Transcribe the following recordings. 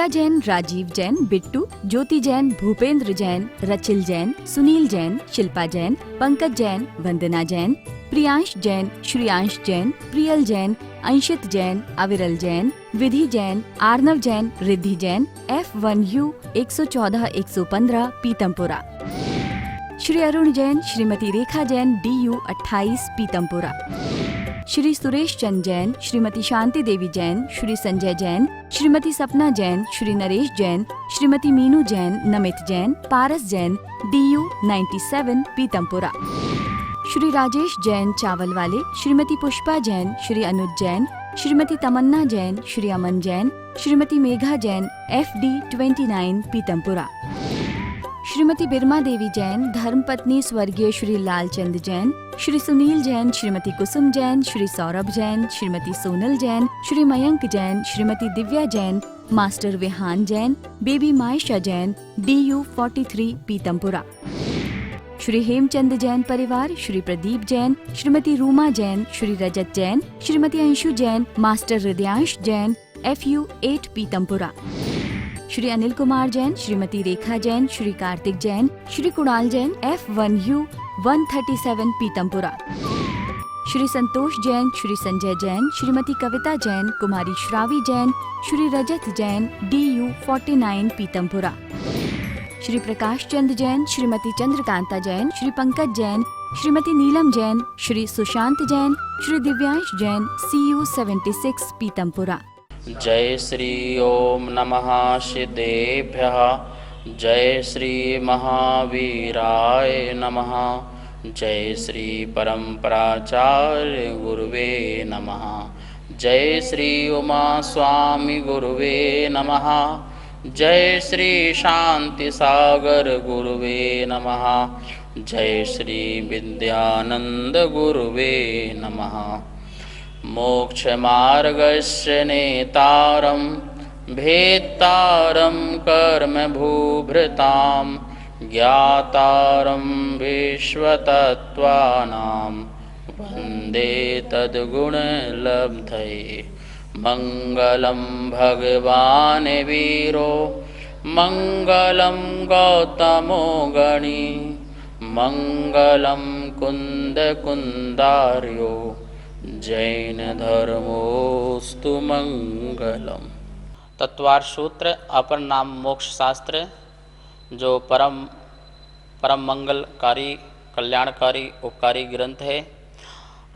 प्रिया जैन, राजीव जैन, बिट्टू, ज्योति जैन, भूपेंद्र जैन, रचिल जैन, सुनील जैन, शिल्पा जैन, पंकज जैन, वंदना जैन, प्रियांश जैन, श्रियांश जैन, प्रियल जैन, अंशित जैन, अविरल जैन, विधि Jain, Arnav Jain, Riddhi Jain, F1U 114-115 Pitampura. Shri Arun Jain, Shrimati Rekha Jain, DU 28 Pitampura. Shri Suresh Chand Jain, Shrimati Shanti Devi Jain, Shri Sanjay Jain, Shrimati सपना Jain, Shri Naresh Jain, Shrimati Meenu Jain, Namit Jain, Paras Jain, DU 97 Pitampura. Shri Rajesh Jain चावल वाले, श्रीमती पुष्पा जैन, श्री अनुज जैन, श्रीमती तमन्ना जैन, श्री अमन जैन, श्रीमती मेघा जैन, FD 29 पीतमपुरा। श्रीमती बिरमा देवी जैन, धर्मपत्नी स्वर्गीय Shri Lalchand Jain, Shri Sunil Jain, Shrimati Kusum Jain, Shri Saurabh Jain, Shrimati Sonal Jain, Shri Mayank Jain, Shrimati Divya Jain, master Vihaan Jain, baby Maysha Jain, DU 43 Pitampura. Shri Hemchand Jain परिवार, Shri Pradeep Jain, Shrimati Ruma Jain, Shri Rajat Jain, Shrimati Anshu Jain, master Hridyansh Jain, FU 8 Pitampura. Shri Anil Kumar Jain, Shrimati Rekha Jain, Shri Kartik Jain, Shri Kunal Jain, F1U 137 Pitampura. Shri Santosh Jain, Shri Sanjay Jain, Shrimati Kavita Jain, कुमारी श्रावी जैन, श्री रजत जैन, DU 49 पीतमपुरा। श्री प्रकाश चंद जैन, श्रीमती चंद्रकांता जैन, श्री पंकज जैन, श्रीमती नीलम जैन, श्री सुशांत जैन, श्री दिव्यांश जैन, CU 76 पीतमपुरा। जय श्री ओम नमः सिद्धेभ्यः, जय श्री महावीराय नमः, जय श्री परम्पराचार्य गुरुवे नमः, जय श्री उमा स्वामी गुरुवे नमः, जय श्री शांति सागर गुरुवे नमः, जय श्री विद्यानंद गुरुवे नमः। मोक्ष मार्गस्य नेतारं भेत्तारं कर्म भूभृतां, ज्ञातारं विश्वतत्त्वानां वन्दे तद्गुणलब्धये। मंगलम भगवान वीरो, मंगलम गौतमो गणी, मंगलम कुंद कुंदार्यो, जैन धर्मोस्तु मंगलम। तत्वार सूत्र अपर नाम मोक्ष शास्त्र, जो परम मंगलकारी, कल्याणकारी, उपकारी ग्रंथ है।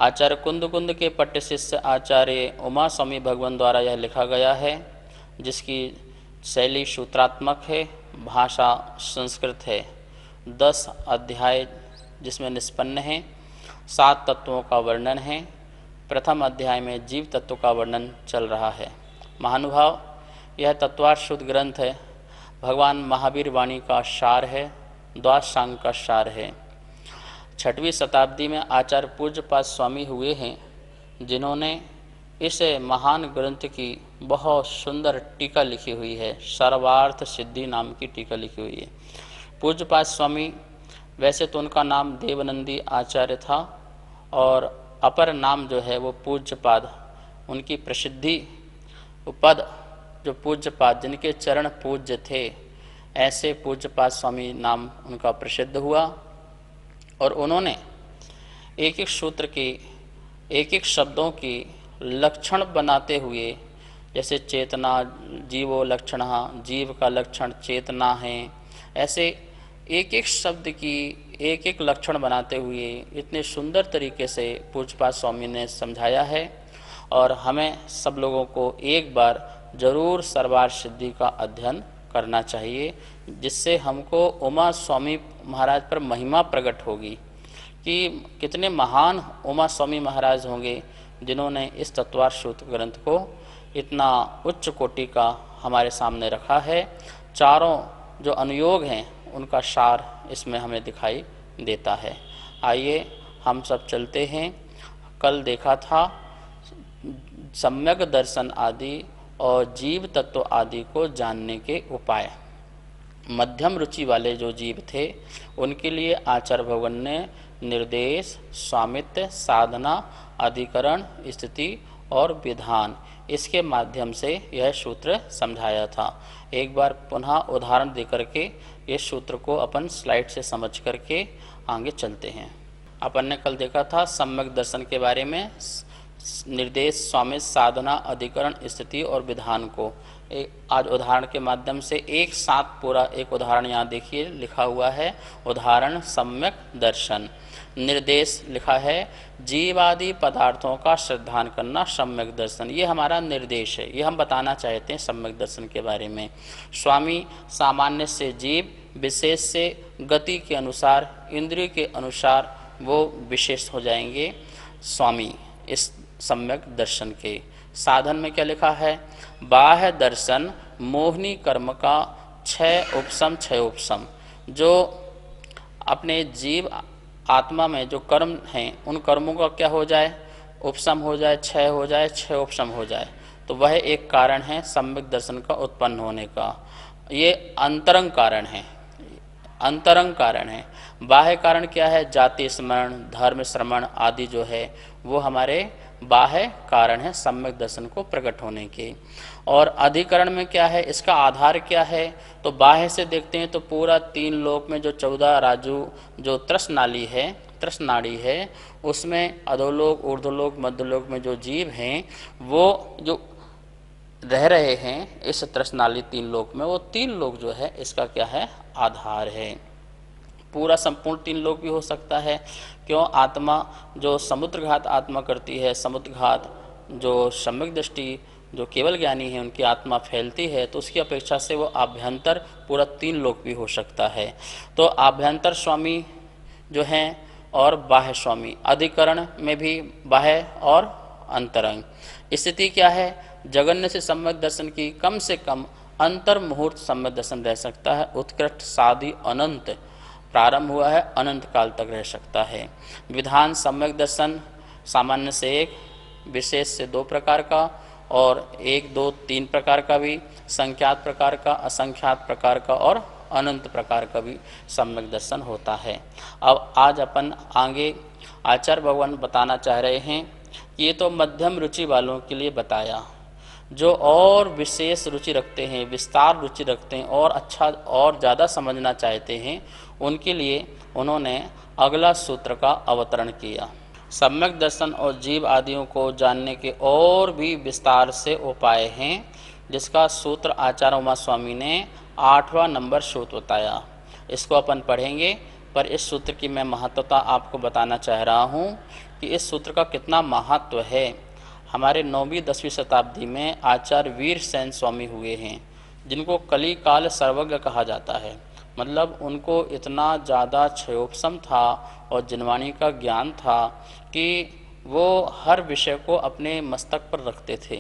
आचार्य कुंद के पट्ट शिष्य आचार्य उमा स्वामी भगवान द्वारा यह लिखा गया है, जिसकी शैली सूत्रात्मक है, भाषा संस्कृत है। 10 अध्याय जिसमें निष्पन्न हैं, 7 तत्वों का वर्णन है। प्रथम अध्याय में जीव तत्व का वर्णन चल रहा है। महानुभाव, यह तत्वार्थ शुद्ध ग्रंथ है, भगवान महावीर वाणी का सार है, द्वादशांग का सार है। 6वीं शताब्दी में आचार्य पूज्यपाद स्वामी हुए हैं, जिन्होंने इस महान ग्रंथ की बहुत सुंदर टीका लिखी हुई है। सर्वार्थ सिद्धि नाम की टीका लिखी हुई है। पूज्यपाद स्वामी, वैसे तो उनका नाम देवनंदी आचार्य था और अपर नाम जो है वो पूज्यपाद। उनकी प्रसिद्धि पद जो पूज्यपाद, जिनके चरण पूज्य थे, ऐसे पूज्यपाद स्वामी नाम उनका प्रसिद्ध हुआ। और उन्होंने एक एक सूत्र की, एक एक शब्दों की लक्षण बनाते हुए, जैसे चेतना जीवो लक्षण, जीव का लक्षण चेतना है, ऐसे एक एक शब्द की एक एक लक्षण बनाते हुए इतने सुंदर तरीके से पूज्यपाद स्वामी ने समझाया है। और हमें सब लोगों को एक बार जरूर सर्वार्थ सिद्धि का अध्ययन करना चाहिए, जिससे हमको उमा स्वामी महाराज पर महिमा प्रकट होगी कि कितने महान उमा स्वामी महाराज होंगे, जिन्होंने इस तत्वार्थ सूत्र ग्रंथ को इतना उच्च कोटि का हमारे सामने रखा है। चारों जो अनुयोग हैं उनका सार इसमें हमें दिखाई देता है। आइए हम सब चलते हैं। कल देखा था सम्यक दर्शन आदि और जीव तत्व आदि को जानने के उपाय। मध्यम रुचि वाले जो जीव थे उनके लिए आचार्य भगवान ने निर्देश, स्वामित्व, साधना, अधिकरण, स्थिति और विधान, इसके माध्यम से यह सूत्र समझाया था। एक बार पुनः उदाहरण देकर के इस सूत्र को अपन स्लाइड से समझ करके आगे चलते हैं। अपन ने कल देखा था सम्यक दर्शन के बारे में, निर्देश, स्वामी, साधना, अधिकरण, स्थिति और विधान को आज उदाहरण के माध्यम से एक साथ पूरा एक उदाहरण यहाँ देखिए लिखा हुआ है। उदाहरण सम्यक दर्शन। निर्देश लिखा है जीवादि पदार्थों का श्रद्धान करना सम्यक दर्शन, ये हमारा निर्देश है, ये हम बताना चाहते हैं सम्यक दर्शन के बारे में। स्वामी सामान्य से जीव, विशेष से गति के अनुसार, इंद्रिय के अनुसार वो विशेष हो जाएंगे स्वामी इस सम्यक दर्शन के। साधन में क्या लिखा है? बाह्य दर्शन मोहिनी कर्म का 6 उपशम 6 उपशम, जो अपने जीव आत्मा में जो कर्म हैं उन कर्मों का क्या हो जाए? उपशम हो जाए, 6 हो जाए, 6 उपशम हो जाए, तो वह एक कारण है सम्यक दर्शन का उत्पन्न होने का। ये अंतरंग कारण है, अंतरंग कारण है। बाह्य कारण क्या है? जाति स्मरण, धर्म श्रवण आदि जो है वो हमारे बाह्य कारण है सम्यक दर्शन को प्रकट होने के। और अधिकरण में क्या है? इसका आधार क्या है? तो बाह्य से देखते हैं तो पूरा 3 लोक में जो 14 राजू जो त्रस नाली है, त्रस नाड़ी है, उसमें अधोलोक, ऊर्ध्वलोक, मध्यलोक में जो जीव हैं वो जो रह रहे हैं इस त्रस नाली 3 लोक में, वो 3 लोक जो है इसका क्या है? आधार है। पूरा संपूर्ण 3 लोक भी हो सकता है। क्यों? आत्मा जो समुद्रघात आत्मा करती है, समुद्रघात जो सम्यक दृष्टि जो केवल ज्ञानी है उनकी आत्मा फैलती है, तो उसकी अपेक्षा से वो आभ्यंतर पूरा 3 लोक भी हो सकता है। तो आभ्यंतर स्वामी जो हैं और बाह्य स्वामी, अधिकरण में भी बाह्य और अंतरंग। स्थिति क्या है? जगन्य से सम्यक दर्शन की कम से कम अंतर मुहूर्त सम्यक दर्शन रह सकता है। उत्कृष्ट साधि अनंत प्रारंभ हुआ है, अनंत काल तक रह सकता है। विधान सम्यक दर्शन सामान्य से 1, विशेष से 2 प्रकार का, और 1, 2, 3 प्रकार का भी, संख्यात प्रकार का, असंख्यात प्रकार का और अनंत प्रकार का भी सम्यक दर्शन होता है। अब आज अपन आगे आचार्य भगवान बताना चाह रहे हैं कि ये तो मध्यम रुचि वालों के लिए बताया, जो और विशेष रुचि रखते हैं, विस्तार रुचि रखते हैं और अच्छा और ज़्यादा समझना चाहते हैं, उनके लिए उन्होंने अगला सूत्र का अवतरण किया। सम्यक दर्शन और जीव आदियों को जानने के और भी विस्तार से उपाय हैं, जिसका सूत्र आचार्य उमा स्वामी ने 8वां नंबर सूत्र बताया। इसको अपन पढ़ेंगे, पर इस सूत्र की मैं महत्वता आपको बताना चाह रहा हूँ कि इस सूत्र का कितना महत्व है। हमारे 9वीं 10वीं शताब्दी में आचार्य वीरसेन स्वामी हुए हैं, जिनको कली काल सर्वज्ञ कहा जाता है। मतलब उनको इतना ज़्यादा क्षयोपशम था और जिनवाणी का ज्ञान था कि वो हर विषय को अपने मस्तक पर रखते थे।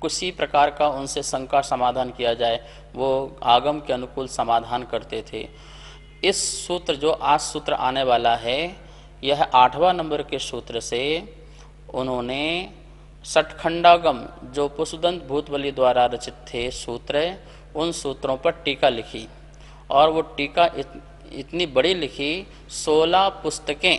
किसी प्रकार का उनसे शंका समाधान किया जाए वो आगम के अनुकूल समाधान करते थे। इस सूत्र जो आज सूत्र आने वाला है, यह 8वां नंबर के सूत्र से उन्होंने षटखंडागम जो पुष्पदंत भूतबली द्वारा रचित थे सूत्र, उन सूत्रों पर टीका लिखी, और वो टीका इतनी बड़ी लिखी, 16 पुस्तकें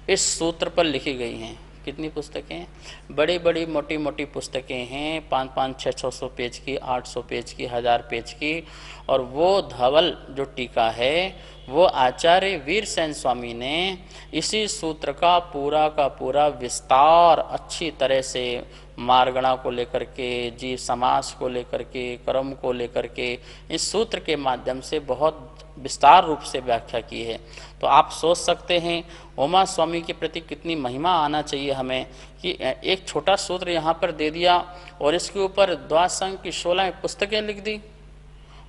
इस सूत्र पर लिखी गई हैं। कितनी पुस्तकें? बड़ी बड़ी मोटी मोटी पुस्तकें हैं, 500, 600 पेज की, 800 पेज की, 1000 पेज की। और वो धवल जो टीका है वो आचार्य वीरसेन स्वामी ने इसी सूत्र का पूरा विस्तार अच्छी तरह से मार्गणा को लेकर के, जीव समास को लेकर के, कर्म को लेकर के इस सूत्र के माध्यम से बहुत विस्तार रूप से व्याख्या की है। तो आप सोच सकते हैं उमा स्वामी के प्रति कितनी महिमा आना चाहिए हमें कि एक छोटा सूत्र यहाँ पर दे दिया और इसके ऊपर द्वादशांग की 16 पुस्तकें लिख दी,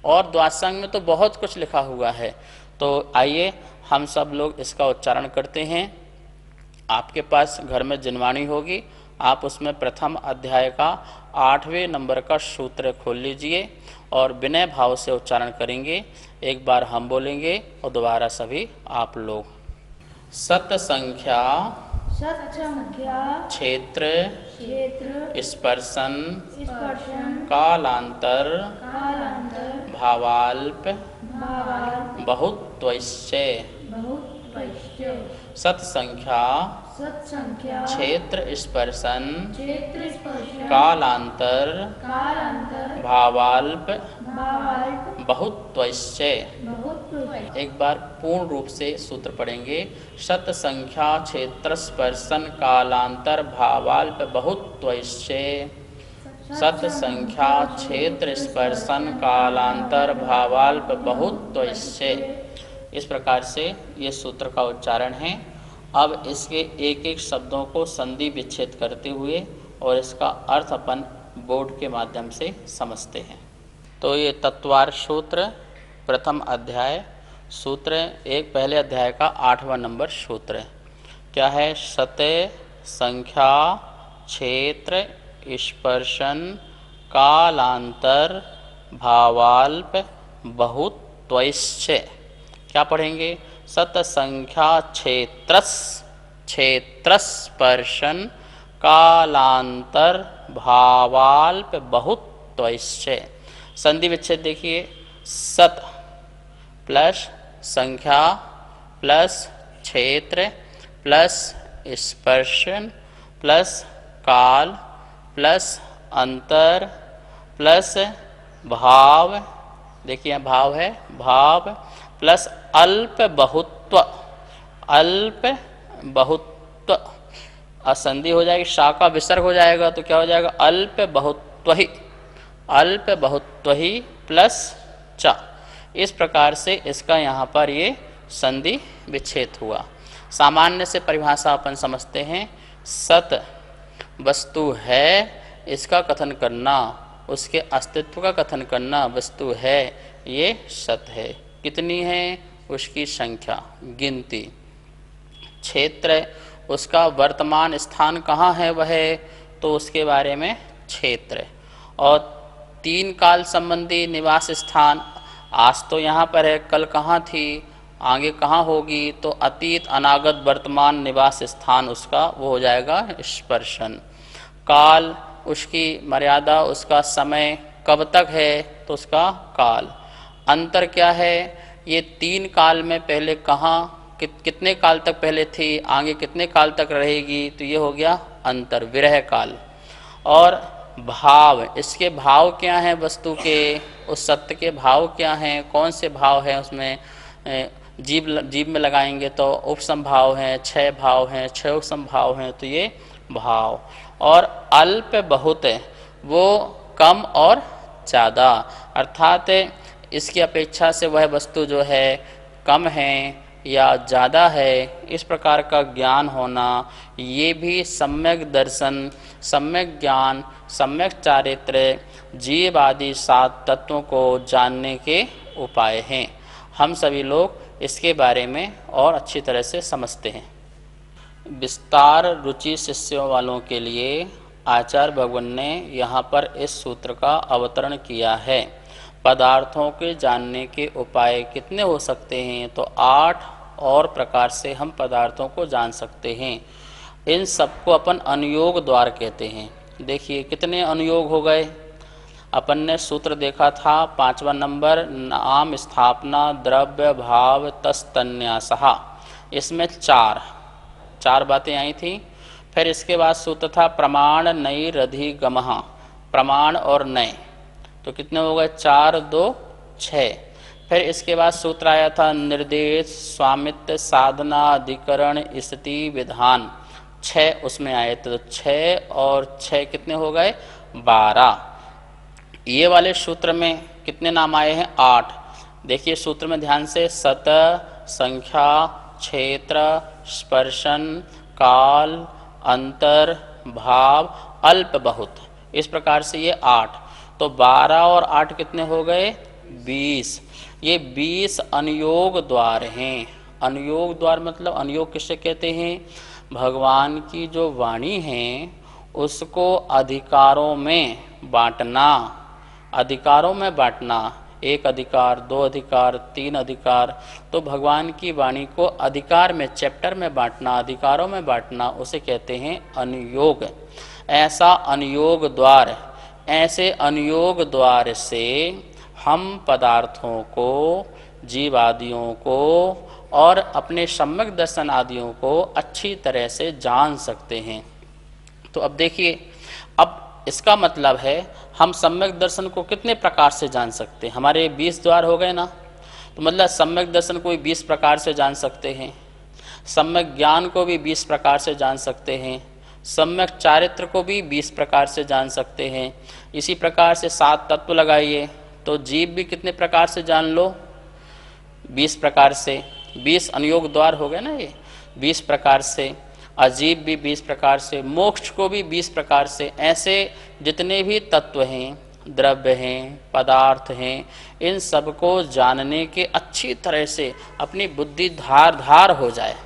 और द्वादशांग में तो बहुत कुछ लिखा हुआ है। तो आइए हम सब लोग इसका उच्चारण करते हैं। आपके पास घर में जिनवाणी होगी, आप उसमें प्रथम अध्याय का 8वें नंबर का सूत्र खोल लीजिए और विनय भाव से उच्चारण करेंगे। एक बार हम बोलेंगे और दोबारा सभी आप लोग। सत संख्या क्षेत्र स्पर्शन कालांतर भावाल्प बहुत्वस्य सत्संख्या सत्संख्या क्षेत्र स्पर्शन क्षेत्र स्पर्शन कालांतर कालांतर भावाल्प भावाल्प बहुत्वस्य। बहुत एक बार पूर्ण रूप से सूत्र पढ़ेंगे। सत्संख्या क्षेत्र स्पर्शन कालांतर भावाल्प बहुत्वस्य। सत्संख्या क्षेत्र स्पर्शन कालांतर भावाल्प बहुत्वस्य। इस प्रकार से ये सूत्र का उच्चारण है। अब इसके एक एक शब्दों को संधि विच्छेद करते हुए और इसका अर्थ अपन बोर्ड के माध्यम से समझते हैं। तो ये तत्वार सूत्र प्रथम अध्याय सूत्र एक पहले अध्याय का 8वां नंबर सूत्र क्या है? सत्य संख्या क्षेत्र स्पर्शन कालांतर भावाल्प बहुत्वस्य। क्या पढ़ेंगे? सत संख्या क्षेत्र स्पर्शन कालांतर भावाल्प बहुत्वस्य। संधि विच्छेद देखिए। सत प्लस संख्या प्लस क्षेत्र प्लस स्पर्शन प्लस काल प्लस अंतर प्लस भाव, देखिए भाव है, भाव प्लस अल्प बहुत्व, अल्प बहुत्व। असंधि हो जाएगी, शा का विसर्ग हो जाएगा तो क्या हो जाएगा? अल्प बहुत्वहि, अल्प बहुत्वहि प्लस च। इस प्रकार से इसका यहाँ पर ये संधि विच्छेद हुआ। सामान्य से परिभाषा अपन समझते हैं। सत वस्तु है, इसका कथन करना, उसके अस्तित्व का कथन करना। वस्तु है, ये सत है। कितनी है? उसकी संख्या, गिनती। क्षेत्र उसका वर्तमान स्थान कहाँ है वह, तो उसके बारे में क्षेत्र। और तीन काल संबंधी निवास स्थान, आज तो यहाँ पर है, कल कहाँ थी, आगे कहाँ होगी, तो अतीत अनागत वर्तमान निवास स्थान उसका वो हो जाएगा स्पर्शन। काल उसकी मर्यादा, उसका समय कब तक है, तो उसका काल। अंतर क्या है? ये तीन काल में पहले कहाँ कितने काल तक पहले थी, आगे कितने काल तक रहेगी, तो ये हो गया अंतर, विरह काल। और भाव, इसके भाव क्या हैं वस्तु के, उस सत्य के भाव क्या हैं, कौन से भाव हैं उसमें। जीव में लगाएंगे तो उपसम भाव हैं, 6 भाव हैं, 6 उपसम भाव हैं, तो ये भाव। और अल्प बहुत है, वो कम और ज़्यादा, अर्थात इसकी अपेक्षा से वह वस्तु जो है कम है या ज़्यादा है, इस प्रकार का ज्ञान होना, ये भी सम्यक दर्शन, सम्यक ज्ञान, सम्यक चारित्र्य, जीव आदि 7 तत्वों को जानने के उपाय हैं। हम सभी लोग इसके बारे में और अच्छी तरह से समझते हैं। विस्तार रुचि शिष्यों वालों के लिए आचार्य भगवान ने यहाँ पर इस सूत्र का अवतरण किया है। पदार्थों के जानने के उपाय कितने हो सकते हैं, तो 8 और प्रकार से हम पदार्थों को जान सकते हैं। इन सबको अपन अनुयोग द्वार कहते हैं। देखिए कितने अनुयोग हो गए। अपन ने सूत्र देखा था 5वां नंबर, नाम स्थापना द्रव्य भाव तस्तन्यासहा। इसमें चार बातें आई थी। फिर इसके बाद सूत्र था प्रमाण नई रधिगमः, प्रमाण और नय, तो कितने हो गए? 4 2 6। फिर इसके बाद सूत्र आया था निर्देश स्वामित्व साधना अधिकरण स्थिति विधान, 6 उसमें आए थे। तो 6 और 6 कितने हो गए? 12। ये वाले सूत्र में कितने नाम आए हैं? 8। देखिए सूत्र में ध्यान से, सत संख्या क्षेत्र स्पर्शन काल अंतर भाव अल्प बहुत, इस प्रकार से ये 8। तो 12 और 8 कितने हो गए? 20। ये 20 अनुयोग द्वार हैं। अनुयोग द्वार मतलब अनुयोग किससे कहते हैं? भगवान की जो वाणी है उसको अधिकारों में बांटना, अधिकारों में बांटना, 1 अधिकार 2 अधिकार 3 अधिकार, तो भगवान की वाणी को अधिकार में, चैप्टर में बांटना, अधिकारों में बांटना, उसे कहते हैं अनुयोग। ऐसा अनुयोग द्वार, ऐसे अनुयोग द्वार से हम पदार्थों को, जीवादियों को और अपने सम्यक दर्शन आदियों को अच्छी तरह से जान सकते हैं। तो अब देखिए, अब इसका मतलब है हम सम्यक दर्शन को कितने प्रकार से जान सकते हैं। हमारे 20 द्वार हो गए ना, तो मतलब सम्यक दर्शन को भी 20 प्रकार से जान सकते हैं, सम्यक ज्ञान को भी 20 प्रकार से जान सकते हैं, सम्यक चारित्र को भी 20 प्रकार से जान सकते हैं। इसी प्रकार से 7 तत्व लगाइए तो जीव भी कितने प्रकार से जान लो, 20 प्रकार से। 20 अनुयोग द्वार हो गए ना ये, 20 प्रकार से। अजीब भी 20 प्रकार से, मोक्ष को भी 20 प्रकार से। ऐसे जितने भी तत्व हैं, द्रव्य हैं, पदार्थ हैं, इन सबको जानने के अच्छी तरह से अपनी बुद्धि धार हो जाए,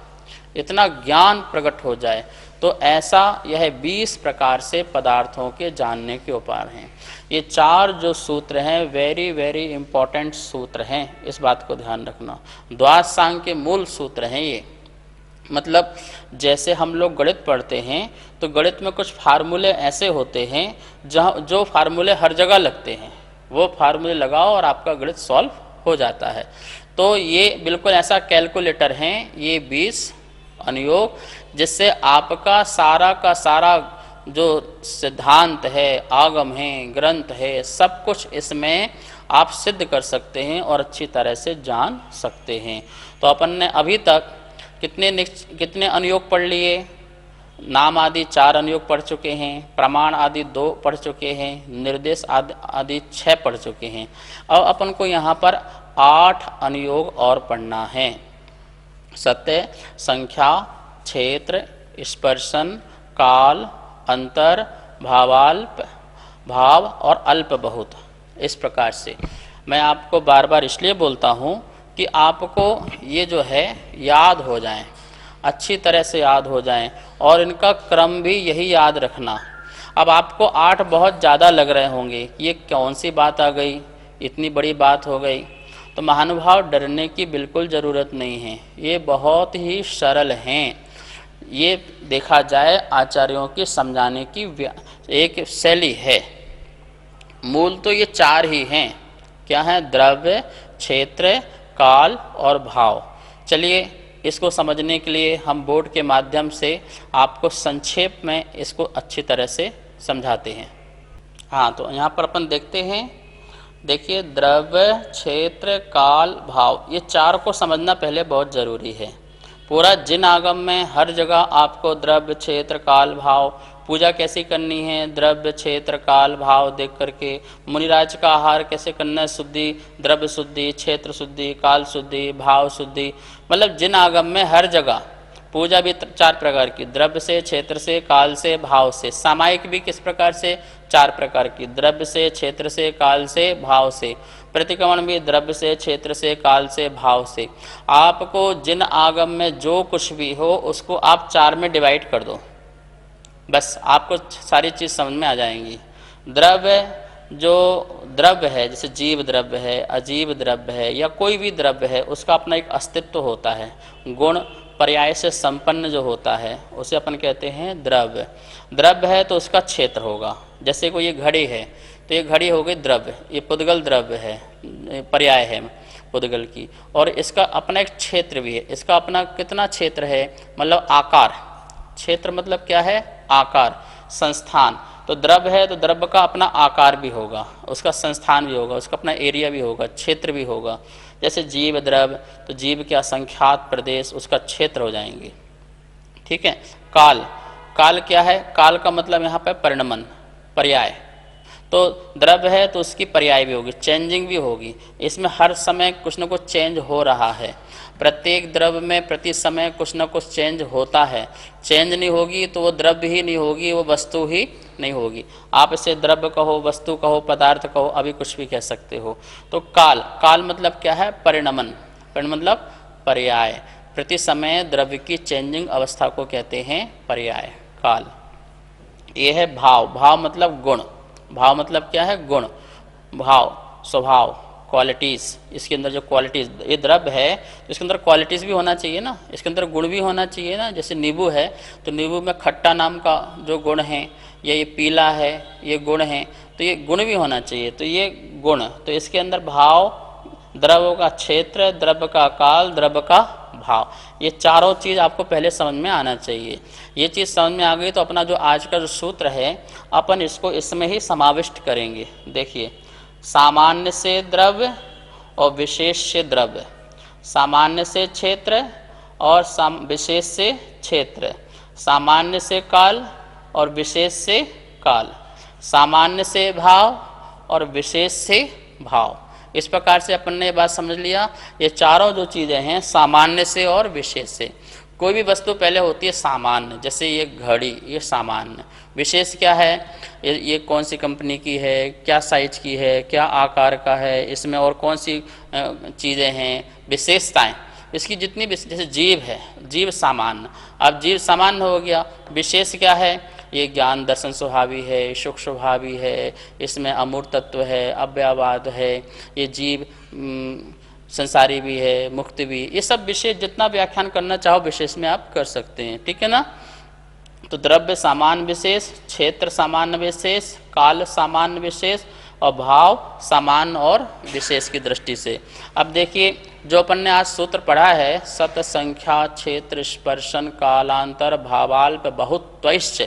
इतना ज्ञान प्रकट हो जाए, तो ऐसा यह 20 प्रकार से पदार्थों के जानने के उपाय हैं। ये 4 जो सूत्र हैं वेरी वेरी इंपॉर्टेंट सूत्र हैं, इस बात को ध्यान रखना। द्वादश सांग के मूल सूत्र हैं ये। मतलब जैसे हम लोग गणित पढ़ते हैं तो गणित में कुछ फार्मूले ऐसे होते हैं जहाँ जो फार्मूले हर जगह लगते हैं, वो फार्मूले लगाओ और आपका गणित सॉल्व हो जाता है। तो ये बिल्कुल ऐसा कैलकुलेटर हैं ये 20 अनुयोग, जिससे आपका सारा का सारा जो सिद्धांत है, आगम है, ग्रंथ है, सब कुछ इसमें आप सिद्ध कर सकते हैं और अच्छी तरह से जान सकते हैं। तो अपन ने अभी तक कितने अनुयोग पढ़ लिए? नाम आदि 4 अनुयोग पढ़ चुके हैं, प्रमाण आदि 2 पढ़ चुके हैं, निर्देश आदि 6 पढ़ चुके हैं। अब अपन को यहाँ पर 8 अनुयोग और पढ़ना है। सत्य, संख्या, क्षेत्र, स्पर्शन, काल, अंतर, भावाल्प, भाव और अल्प बहुत। इस प्रकार से मैं आपको बार बार इसलिए बोलता हूँ कि आपको ये जो है याद हो जाएं, अच्छी तरह से याद हो जाएं, और इनका क्रम भी यही याद रखना। अब आपको 8 बहुत ज़्यादा लग रहे होंगे, ये कौन सी बात आ गई, इतनी बड़ी बात हो गई। तो महानुभाव डरने की बिल्कुल ज़रूरत नहीं है, ये बहुत ही सरल हैं। ये देखा जाए आचार्यों की समझाने की एक शैली है। मूल तो ये 4 ही हैं। क्या है? द्रव्य, क्षेत्र, काल और भाव। चलिए इसको समझने के लिए हम बोर्ड के माध्यम से आपको संक्षेप में इसको अच्छी तरह से समझाते हैं। हाँ, तो यहाँ पर अपन देखते हैं, देखिए द्रव्य, क्षेत्र, काल, भाव, ये 4 को समझना पहले बहुत ज़रूरी है। पूरा जिन आगम में हर जगह आपको द्रव्य, क्षेत्र, काल, भाव, पूजा कैसी करनी है, द्रव्य, क्षेत्र, काल, भाव देख करके, मुनिराज का आहार कैसे करना है, शुद्धि, द्रव्य शुद्धि, क्षेत्र शुद्धि, काल शुद्धि, भाव शुद्धि, मतलब जिन आगम में हर जगह पूजा भी 4 प्रकार की, द्रव्य से, क्षेत्र से, काल से, भाव से। सामायिक भी किस प्रकार से? 4 प्रकार की, द्रव्य से, क्षेत्र से, काल से, भाव से। प्रतिक्रमण भी द्रव्य से, क्षेत्र से, काल से, भाव से। आपको जिन आगम में जो कुछ भी हो उसको आप 4 में डिवाइड कर दो, बस आपको सारी चीज़ समझ में आ जाएंगी। द्रव्य, जो द्रव्य है, जैसे जीव द्रव्य है, अजीव द्रव्य है, या कोई भी द्रव्य है, उसका अपना एक अस्तित्व होता है। गुण पर्याय से संपन्न जो होता है उसे अपन कहते हैं द्रव्य। द्रव्य है तो उसका क्षेत्र होगा। जैसे कोई ये घड़ी है तो ये घड़ी हो गई द्रव्य, ये पुद्गल द्रव्य है, पर्याय है पुद्गल की, और इसका अपना एक क्षेत्र भी है। इसका अपना कितना क्षेत्र है, मतलब आकार। क्षेत्र मतलब क्या है? आकार, संस्थान। तो द्रव्य है तो द्रव्य का अपना आकार भी होगा, उसका संस्थान भी होगा, उसका अपना एरिया भी होगा, क्षेत्र भी होगा। जैसे जीव द्रव्य, तो जीव के असंख्यात प्रदेश उसका क्षेत्र हो जाएंगे। ठीक है। काल, काल क्या है? काल का मतलब यहाँ पर परिणमन, पर्याय। तो द्रव्य है तो उसकी पर्याय भी होगी, चेंजिंग भी होगी। इसमें हर समय कुछ न कुछ चेंज हो रहा है। प्रत्येक द्रव्य में प्रति समय कुछ न कुछ चेंज होता है। चेंज नहीं होगी तो वो द्रव्य ही नहीं होगी, वो वस्तु ही नहीं होगी। आप इसे द्रव्य कहो, वस्तु कहो, पदार्थ कहो, अभी कुछ भी कह सकते हो। तो काल, काल मतलब क्या है? परिणमन। परिणमन मतलब पर्याय। प्रति समय द्रव्य की चेंजिंग अवस्था को कहते हैं पर्याय, काल। ये है भाव। भाव मतलब गुण। भाव मतलब क्या है? गुण, भाव, स्वभाव, क्वालिटीज़। इसके अंदर जो क्वालिटीज़, ये द्रव्य है तो इसके अंदर क्वालिटीज़ भी होना चाहिए ना, इसके अंदर गुण भी होना चाहिए ना। जैसे नींबू है तो नींबू में खट्टा नाम का जो गुण है, या ये पीला है, ये गुण है, तो ये गुण भी होना चाहिए। तो ये गुण, तो इसके अंदर भाव, द्रव्य का क्षेत्र, द्रव्य का काल, द्रव्य का भाव। ये चारों चीज़ आपको पहले समझ में आना चाहिए। ये चीज़ समझ में आ गई तो अपना जो आज का जो सूत्र है अपन इसको इसमें ही समाविष्ट करेंगे। देखिए, सामान्य से द्रव्य और विशेष से द्रव्य, सामान्य से क्षेत्र और विशेष से क्षेत्र, सामान्य से काल और विशेष से काल, सामान्य से भाव और विशेष से भाव। इस प्रकार से अपन ने ये बात समझ लिया। ये चारों जो चीज़ें हैं सामान्य से और विशेष से। कोई भी वस्तु पहले होती है सामान्य, जैसे ये घड़ी, ये सामान्य। विशेष क्या है, ये कौन सी कंपनी की है, क्या साइज की है, क्या आकार का है, इसमें और कौन सी चीज़ें हैं, विशेषताएं इसकी जितनी भी। जैसे जीव है, जीव सामान्य। अब जीव सामान्य हो गया, विशेष क्या है, ये ज्ञान दर्शन स्वभावी है, सुख स्वभावी है, इसमें अमूर्त तत्व है, अव्ययवाद है, ये जीव संसारी भी है, मुक्त भी। ये सब विशेष जितना व्याख्यान करना चाहो विशेष में आप कर सकते हैं, ठीक है ना। तो द्रव्य सामान्य विशेष, क्षेत्र सामान्य विशेष, काल सामान्य विशेष और भाव सामान्य और विशेष की दृष्टि से। अब देखिए, जो अपन ने आज सूत्र पढ़ा है, सत संख्या क्षेत्र स्पर्शन कालांतर भावाल्प बहुत्वैश्च,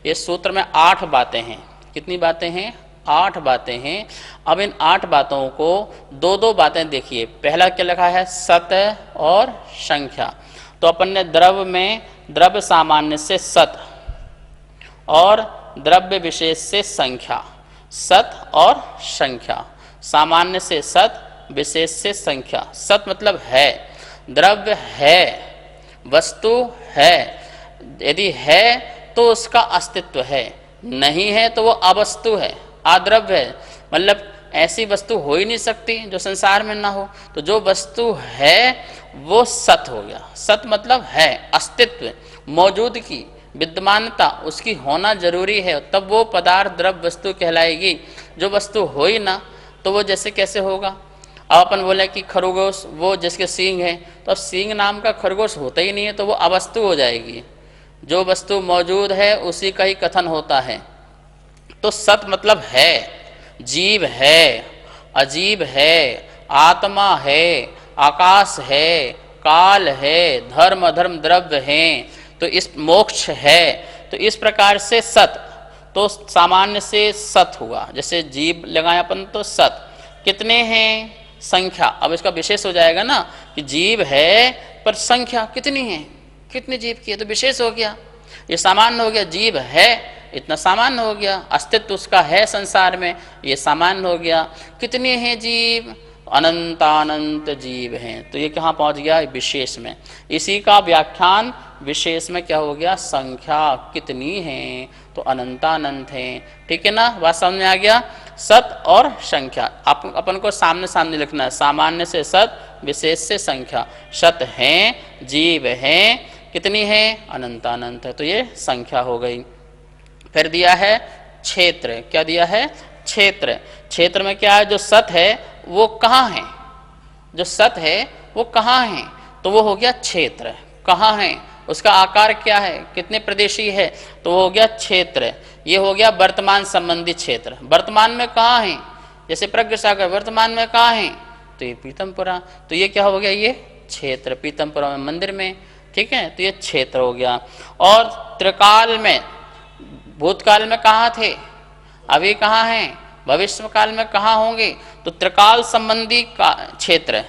ये सूत्र में 8 बातें हैं। कितनी बातें हैं? 8 बातें हैं। अब इन 8 बातों को दो दो बातें देखिए। पहला क्या लिखा है, सत और संख्या। तो अपन ने द्रव्य में द्रव्य सामान्य से सत और द्रव्य विशेष से संख्या, सत और संख्या, सामान्य से सत, विशेष से संख्या। सत मतलब है, द्रव्य है, वस्तु है। यदि है तो उसका अस्तित्व है, नहीं है तो वो अवस्तु है, अद्रव्य है। मतलब ऐसी वस्तु हो ही नहीं सकती जो संसार में ना हो। तो जो वस्तु है वो सत हो गया। सत मतलब है, अस्तित्व, मौजूदगी, विद्यमानता, उसकी होना जरूरी है, तब वो पदार्थ द्रव्य वस्तु कहलाएगी। जो वस्तु हो ही ना तो वो जैसे कैसे होगा। अब अपन बोले कि खरगोश, वो जिसके सींग है, तो अब सींग नाम का खरगोश होता ही नहीं है, तो वो अवस्तु हो जाएगी। जो वस्तु मौजूद है उसी का ही कथन होता है। तो सत मतलब है, जीव है, अजीब है, आत्मा है, आकाश है, काल है, धर्म अधर्म द्रव्य हैं, तो इस मोक्ष है। तो इस प्रकार से सत, तो सामान्य से सत हुआ। जैसे जीव लगाए अपन तो सत, कितने हैं, संख्या। अब इसका विशेष हो जाएगा ना कि जीव है पर संख्या कितनी है, कितने जीव की है, तो विशेष हो गया। ये सामान्य हो गया, जीव है इतना सामान्य हो गया, अस्तित्व उसका है संसार में, ये सामान्य हो गया। कितने हैं जीव, अनंतानंत जीव हैं। तो ये कहाँ पहुँच गया, विशेष में। इसी का व्याख्यान विशेष में क्या हो गया, संख्या कितनी है, तो अनंतानंत हैं। ठीक है ना, बात समझ में आ गया। सत और संख्या अपन को सामने सामने लिखना है, सामान्य से सत, विशेष से संख्या। सत हैं, जीव हैं, कितनी है, अनंतानंत है, तो ये संख्या हो गई। फिर दिया है क्षेत्र, क्या दिया है, क्षेत्र। क्षेत्र में क्या है, जो सत है वो कहाँ है, जो सत है वो कहाँ है, तो वो हो गया क्षेत्र। कहाँ है, उसका आकार क्या है, कितने प्रदेशी है, तो वो हो गया क्षेत्र। ये हो गया वर्तमान संबंधी क्षेत्र। वर्तमान में कहाँ है, जैसे प्रज्ञ सागर वर्तमान में कहाँ है, तो ये पीतमपुरा, तो ये क्या हो गया, ये क्षेत्र, पीतमपुरा में मंदिर में। ठीक है, तो ये क्षेत्र हो गया। और त्रिकाल में, भूतकाल में कहाँ थे, अभी कहाँ हैं, भविष्य काल में कहाँ होंगे, तो त्रिकाल संबंधी क्षेत्र,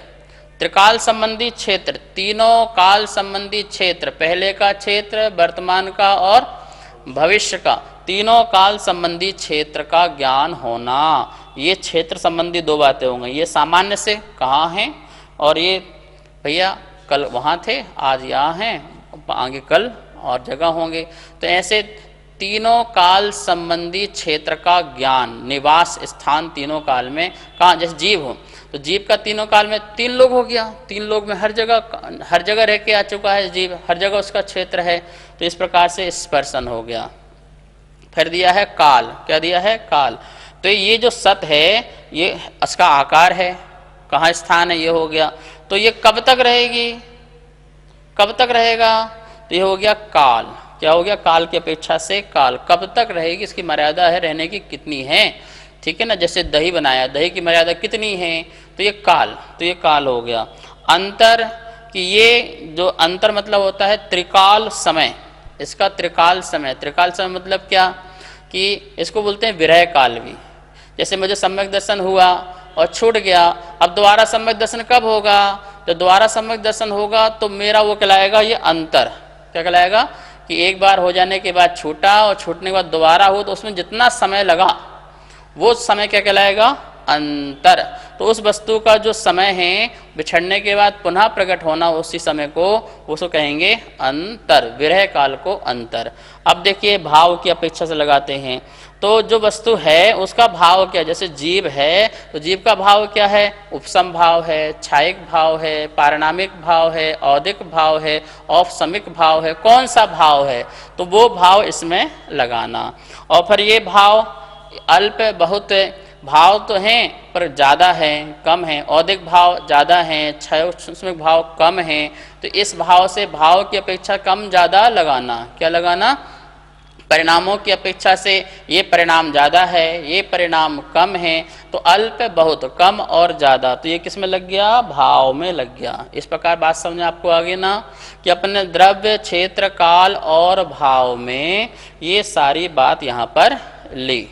त्रिकाल संबंधी क्षेत्र, तीनों काल संबंधी क्षेत्र, पहले का क्षेत्र, वर्तमान का और भविष्य का, तीनों काल संबंधी क्षेत्र का ज्ञान होना। ये क्षेत्र संबंधी 2 बातें होंगी। ये सामान्य से कहाँ हैं, और ये भैया कल वहाँ थे, आज यहाँ हैं, आगे कल और जगह होंगे। तो ऐसे तीनों काल संबंधी क्षेत्र का ज्ञान, निवास स्थान तीनों काल में कहाँ, जैसे जीव हो तो जीव का तीनों काल में 3 लोग हो गया, 3 लोग में हर जगह रह के आ चुका है जीव, हर जगह उसका क्षेत्र है। तो इस प्रकार से स्पर्शन हो गया। फिर दिया है काल, क्या दिया है, काल। तो ये जो सत है ये इसका आकार है, कहाँ स्थान है, ये हो गया। तो ये कब तक रहेगी, कब तक रहेगा, तो ये हो गया काल। क्या हो गया, काल की अपेक्षा से काल, कब तक रहेगी, इसकी मर्यादा है, रहने की कितनी है। ठीक है ना, जैसे दही बनाया, दही की मर्यादा कितनी है, तो ये काल, तो ये काल हो गया। अंतर कि ये जो अंतर मतलब होता है त्रिकाल समय, इसका त्रिकाल समय मतलब क्या कि इसको बोलते हैं विरह काल भी। जैसे मुझे सम्यक दर्शन हुआ और छूट गया, अब दोबारा सम्यक दर्शन कब होगा? जब दोबारा सम्यक दर्शन होगा तो मेरा वो कहलाएगा ये अंतर। क्या कहलाएगा कि एक बार हो जाने के बाद छूटा और छूटने के बाद दोबारा हो तो उसमें जितना समय लगा वो समय क्या कहलाएगा? अंतर। तो उस वस्तु का जो समय है बिछड़ने के बाद पुनः प्रकट होना उसी समय को उसको कहेंगे अंतर, विरह काल को अंतर। अब देखिए भाव की अपेक्षा से लगाते हैं तो जो वस्तु है उसका भाव क्या? जैसे जीव है तो जीव का भाव क्या है? उपसम भाव है, छायिक भाव है, पारिणामिक भाव है, औदिक भाव है, औपसमिक भाव है। कौन सा भाव है? तो वो भाव इसमें लगाना। और फिर ये भाव अल्प बहुत भाव तो हैं पर ज़्यादा है कम है, औदिक भाव ज़्यादा हैं, क्षयिक भाव कम हैं, तो इस भाव से भाव की अपेक्षा कम ज़्यादा लगाना। क्या लगाना? परिणामों की अपेक्षा से ये परिणाम ज़्यादा है, ये परिणाम कम है, तो अल्प बहुत, कम और ज़्यादा, तो ये किस में लग गया? भाव में लग गया। इस प्रकार बात समझ आपको आगे ना कि अपने द्रव्य, क्षेत्र, काल और भाव में ये सारी बात यहाँ पर ली।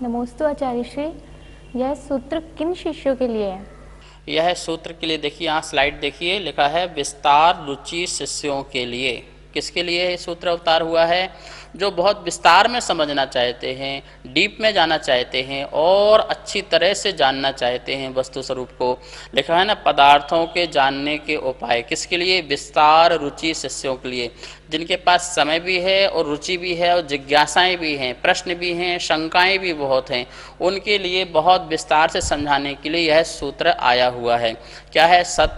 नमोस्तु आचार्य श्री, यह सूत्र किन शिष्यों के लिए है? यह सूत्र के लिए देखिए यहाँ स्लाइड देखिए, लिखा है विस्तार रुचि शिष्यों के लिए। किसके लिए ये सूत्र अवतार हुआ है? जो बहुत विस्तार में समझना चाहते हैं, डीप में जाना चाहते हैं और अच्छी तरह से जानना चाहते हैं वस्तु स्वरूप को। लिखा है ना पदार्थों के जानने के उपाय। किसके लिए? विस्तार रुचि शिष्यों के लिए, जिनके पास समय भी है और रुचि भी है और जिज्ञासाएं भी हैं, प्रश्न भी हैं, शंकाएं भी बहुत हैं, उनके लिए बहुत विस्तार से समझाने के लिए यह सूत्र आया हुआ है। क्या है? सत,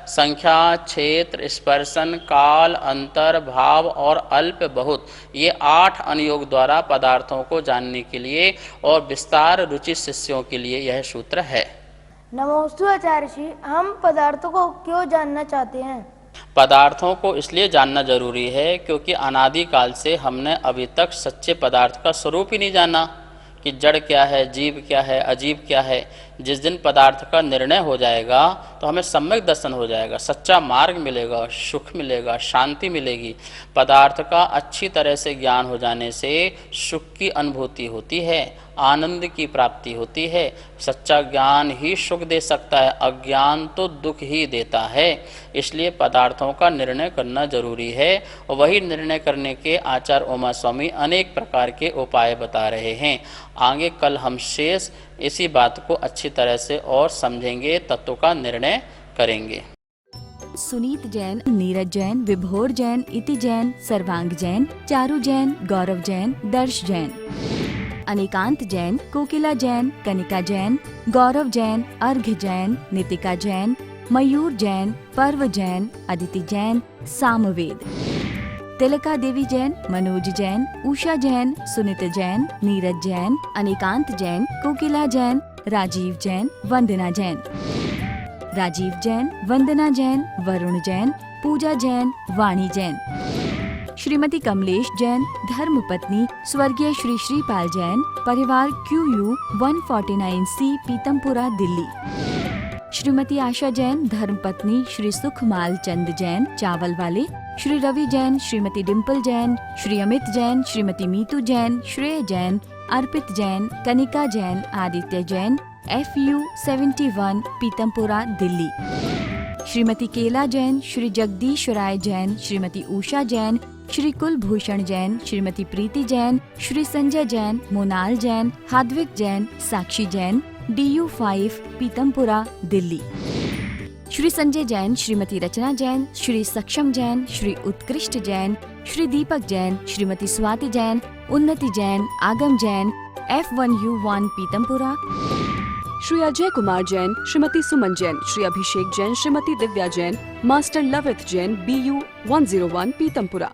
संख्या, क्षेत्र, स्पर्शन, काल, अंतर, भाव और अल्प बहुत, ये 8 अनुयोग द्वारा पदार्थों को जानने के लिए और विस्तार रुचि शिष्यों के लिए यह सूत्र है। नमोस्तु आचार्य श्री, हम पदार्थों को क्यों जानना चाहते हैं? पदार्थों को इसलिए जानना जरूरी है क्योंकि अनादिकाल से हमने अभी तक सच्चे पदार्थ का स्वरूप ही नहीं जाना कि जड़ क्या है, जीव क्या है, अजीब क्या है। जिस दिन पदार्थ का निर्णय हो जाएगा तो हमें सम्यक दर्शन हो जाएगा, सच्चा मार्ग मिलेगा, सुख मिलेगा, शांति मिलेगी। पदार्थ का अच्छी तरह से ज्ञान हो जाने से सुख की अनुभूति होती है, आनंद की प्राप्ति होती है। सच्चा ज्ञान ही सुख दे सकता है, अज्ञान तो दुख ही देता है। इसलिए पदार्थों का निर्णय करना जरूरी है और वही निर्णय करने के आचार्य उमा स्वामी अनेक प्रकार के उपाय बता रहे हैं। आगे कल हम शेष इसी बात को अच्छी तरह से और समझेंगे, तत्व का निर्णय करेंगे। सुनीत जैन, नीरज जैन, विभोर जैन, इति जैन, सर्वांग जैन, चारू जैन, गौरव जैन, दर्श जैन, अनिकांत जैन, कोकिला जैन, कनिका जैन, गौरव जैन, अर्घ्य जैन, नितिका जैन, मयूर जैन, पर्व जैन, अदिति जैन, सामवेद, तिलका देवी जैन, मनोज जैन, उषा जैन, सुनीत जैन, नीरज जैन, अनिकांत जैन, कोकिला जैन, राजीव जैन, वंदना जैन, राजीव जैन, वंदना जैन, वरुण जैन, पूजा जैन, वाणी जैन, श्रीमती कमलेश जैन, धर्मपत्नी स्वर्गीय श्री श्रीपाल जैन, परिवार QU 149C, पीतमपुरा, दिल्ली, श्रीमती आशा जैन, धर्मपत्नी श्री सुखमाल चंद जैन, चावल वाले, श्री रवि जैन, श्रीमती डिम्पल जैन, श्री अमित जैन, श्रीमती मीतू जैन, श्रेय जैन, अर्पित जैन, कनिका जैन, आदित्य जैन, FU 71, पीतमपुरा, दिल्ली, श्रीमती केला जैन, श्री जगदीश राय जैन, श्रीमती उषा जैन, श्री कुलभूषण जैन, श्रीमती प्रीति जैन, श्री संजय जैन, मोनाल जैन, हाद्विक जैन, साक्षी जैन, DU 5, पीतमपुरा, दिल्ली, श्री संजय जैन, श्रीमती रचना जैन, श्री सक्षम जैन, श्री उत्कृष्ट जैन, श्री दीपक जैन, श्रीमती स्वाति जैन, उन्नति जैन, आगम जैन, F1U1, पीतमपुरा, श्री अजय कुमार जैन, श्रीमती सुमन जैन, श्री अभिषेक जैन, श्रीमती दिव्या जैन, मास्टर लवित जैन, BU 101, पीतमपुरा।